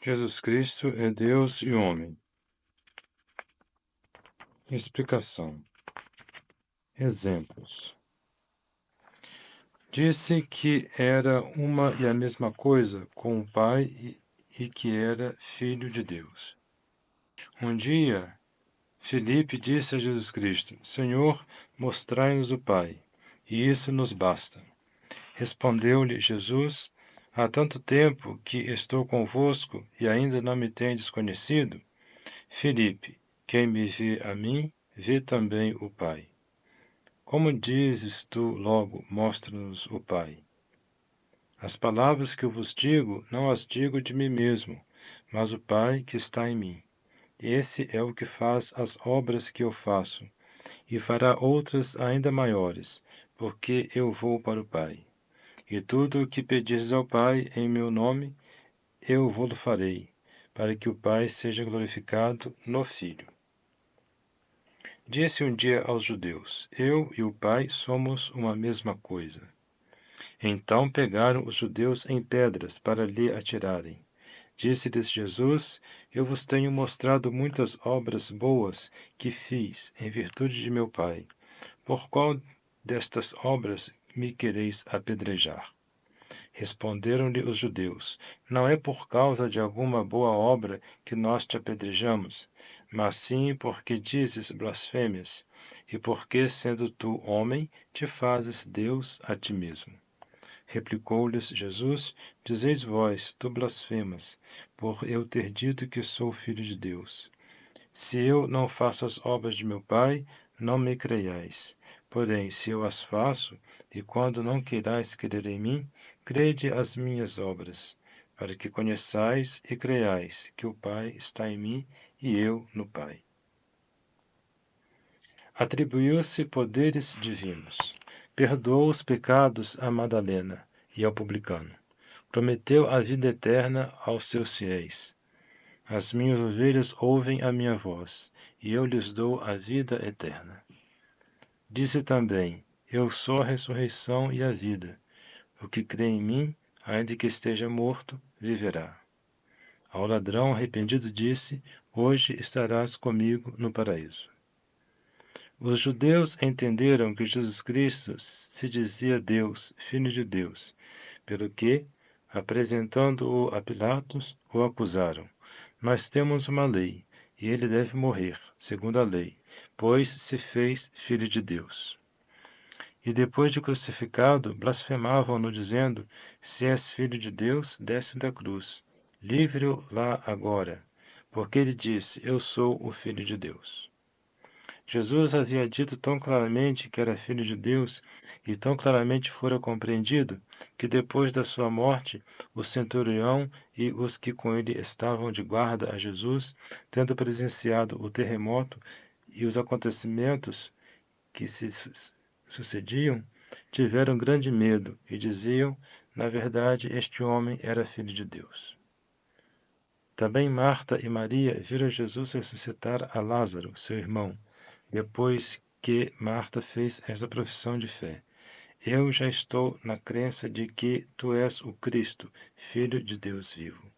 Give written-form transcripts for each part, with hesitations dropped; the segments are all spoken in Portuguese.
Jesus Cristo é Deus e homem. Explicação. Exemplos. Disse que era uma e a mesma coisa com o Pai e que era Filho de Deus. Um dia, Filipe disse a Jesus Cristo: Senhor, mostrai-nos o Pai, e isso nos basta. Respondeu-lhe Jesus: Há tanto tempo que estou convosco e ainda não me tendes conhecido? Filipe, quem me vê a mim, vê também o Pai. Como dizes tu logo, mostra-nos o Pai? As palavras que eu vos digo, não as digo de mim mesmo, mas o Pai que está em mim. Esse é o que faz as obras que eu faço, e fará outras ainda maiores, porque eu vou para o Pai. E tudo o que pedires ao Pai em meu nome, eu vou-lo farei, para que o Pai seja glorificado no Filho. Disse um dia aos judeus: Eu e o Pai somos uma mesma coisa. Então pegaram os judeus em pedras para lhe atirarem. Disse-lhes Jesus: Eu vos tenho mostrado muitas obras boas que fiz em virtude de meu Pai. Por qual destas obras me quereis apedrejar? Responderam-lhe os judeus: Não é por causa de alguma boa obra que nós te apedrejamos, mas sim porque dizes blasfêmias, e porque, sendo tu homem, te fazes Deus a ti mesmo. Replicou-lhes Jesus: Dizeis vós, tu blasfemas, por eu ter dito que sou filho de Deus. Se eu não faço as obras de meu Pai, não me creiais. Porém, se eu as faço, e quando não queirais crer em mim, crede as minhas obras, para que conheçais e creiais que o Pai está em mim e eu no Pai. Atribuiu-se poderes divinos. Perdoou os pecados a Madalena e ao publicano. Prometeu a vida eterna aos seus fiéis. As minhas ovelhas ouvem a minha voz, e eu lhes dou a vida eterna. Disse também: Eu sou a ressurreição e a vida. O que crê em mim, ainda que esteja morto, viverá. Ao ladrão arrependido disse: Hoje estarás comigo no paraíso. Os judeus entenderam que Jesus Cristo se dizia Deus, Filho de Deus, pelo que, apresentando-o a Pilatos, o acusaram. Nós temos uma lei, e ele deve morrer, segundo a lei, pois se fez Filho de Deus. E depois de crucificado, blasfemavam-no, dizendo: Se és Filho de Deus, desce da cruz. Livre-o lá agora, porque ele disse: Eu sou o Filho de Deus. Jesus havia dito tão claramente que era Filho de Deus e tão claramente fora compreendido que depois da sua morte, o centurião e os que com ele estavam de guarda a Jesus, tendo presenciado o terremoto e os acontecimentos que se sucediam, tiveram grande medo e diziam: na verdade, este homem era Filho de Deus. Também Marta e Maria viram Jesus ressuscitar a Lázaro, seu irmão, depois que Marta fez essa profissão de fé. Eu já estou na crença de que tu és o Cristo, Filho de Deus vivo.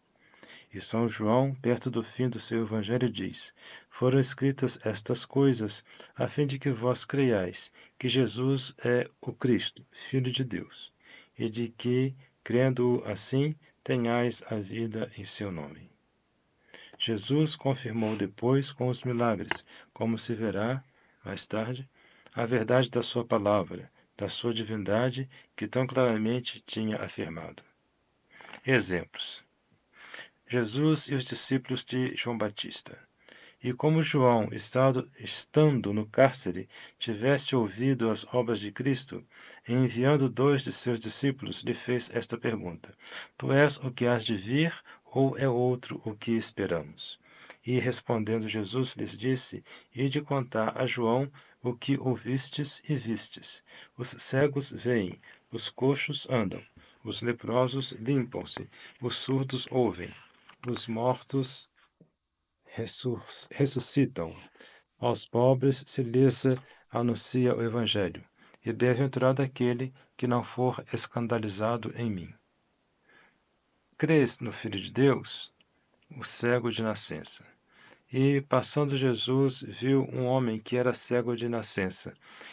E São João, perto do fim do seu evangelho, diz: Foram escritas estas coisas, a fim de que vós creiais que Jesus é o Cristo, Filho de Deus, e de que, crendo-o assim, tenhais a vida em seu nome. Jesus confirmou depois com os milagres, como se verá mais tarde, a verdade da sua palavra, da sua divindade, que tão claramente tinha afirmado. Exemplos. Jesus e os discípulos de João Batista. E como João, estando no cárcere, tivesse ouvido as obras de Cristo, enviando 2 de seus discípulos, lhe fez esta pergunta: Tu és o que hás de vir, ou é outro o que esperamos? E respondendo Jesus lhes disse: Ide contar a João o que ouvistes e vistes. Os cegos veem, os coxos andam, os leprosos limpam-se, os surdos ouvem, os mortos ressuscitam. Aos pobres se lhes anuncia o Evangelho, e bem-aventurado aquele que não for escandalizado em mim. Crês no Filho de Deus? o cego de nascença. E, passando Jesus, viu um homem que era cego de nascença.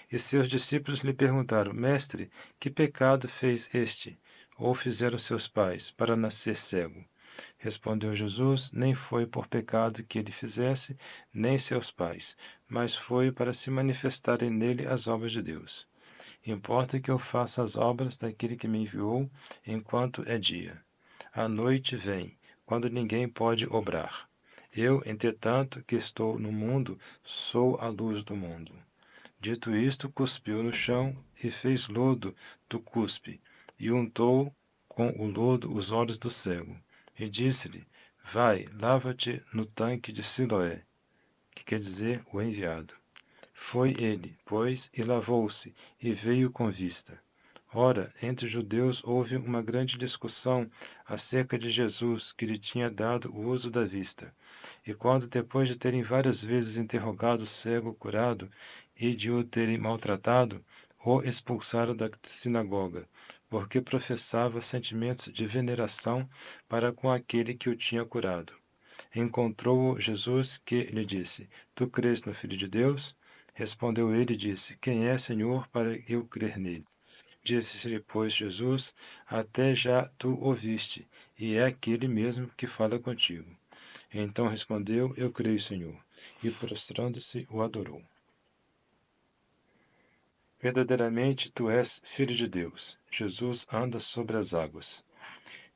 E seus discípulos lhe perguntaram: Mestre, que pecado fez este, ou fizeram seus pais, para nascer cego? Respondeu Jesus: Nem foi por pecado que ele fizesse, nem seus pais, mas foi para se manifestarem nele as obras de Deus. Importa que eu faça as obras daquele que me enviou enquanto é dia. A noite vem, quando ninguém pode obrar. Eu, entretanto, que estou no mundo, sou a luz do mundo. Dito isto, cuspiu no chão e fez lodo do cuspe, e untou com o lodo os olhos do cego. E disse-lhe: Vai, lava-te no tanque de Siloé, que quer dizer o enviado. Foi ele, pois, e lavou-se, e veio com vista. Ora, entre os judeus houve uma grande discussão acerca de Jesus, que lhe tinha dado o uso da vista. E quando, depois de terem várias vezes interrogado o cego curado e de o terem maltratado, o expulsaram da sinagoga, porque professava sentimentos de veneração para com aquele que o tinha curado. Encontrou-o Jesus, que lhe disse: Tu crês no Filho de Deus? Respondeu ele e disse: Quem é, Senhor, para eu crer nele? Disse-lhe, pois, Jesus: Até já tu ouviste, e é aquele mesmo que fala contigo. Então respondeu: Eu creio, Senhor. E prostrando-se, o adorou. Verdadeiramente tu és Filho de Deus. Jesus anda sobre as águas.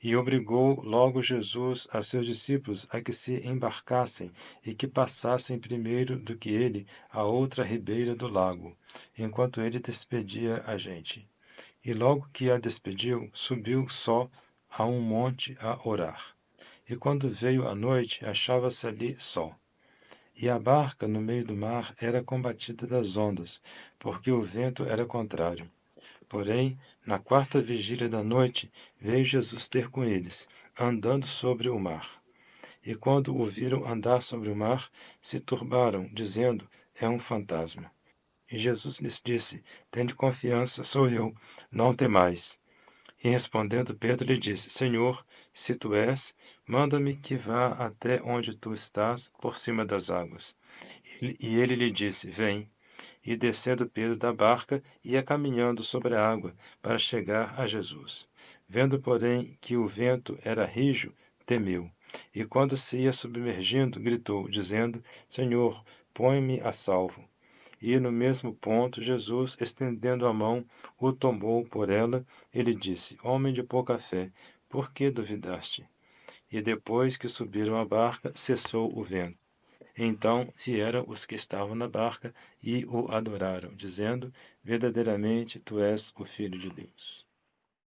E obrigou logo Jesus a seus discípulos a que se embarcassem e que passassem primeiro do que ele a outra ribeira do lago, enquanto ele despedia a gente. E logo que a despediu, subiu só a um monte a orar. E quando veio a noite, achava-se ali só. E a barca, no meio do mar, era combatida das ondas, porque o vento era contrário. Porém, na quarta vigília da noite, veio Jesus ter com eles, andando sobre o mar. E quando o viram andar sobre o mar, se turbaram, dizendo: É um fantasma. E Jesus lhes disse: Tende confiança, sou eu, não temais. E respondendo Pedro lhe disse: Senhor, se tu és, manda-me que vá até onde tu estás, por cima das águas. E ele lhe disse: Vem. E descendo Pedro da barca, ia caminhando sobre a água para chegar a Jesus. Vendo, porém, que o vento era rijo, temeu. E quando se ia submergindo, gritou, dizendo: Senhor, põe-me a salvo. E no mesmo ponto, Jesus, estendendo a mão, o tomou por ela e lhe disse: Homem de pouca fé, por que duvidaste? E depois que subiram a barca, cessou o vento. Então vieram os que estavam na barca e o adoraram, dizendo: Verdadeiramente tu és o Filho de Deus.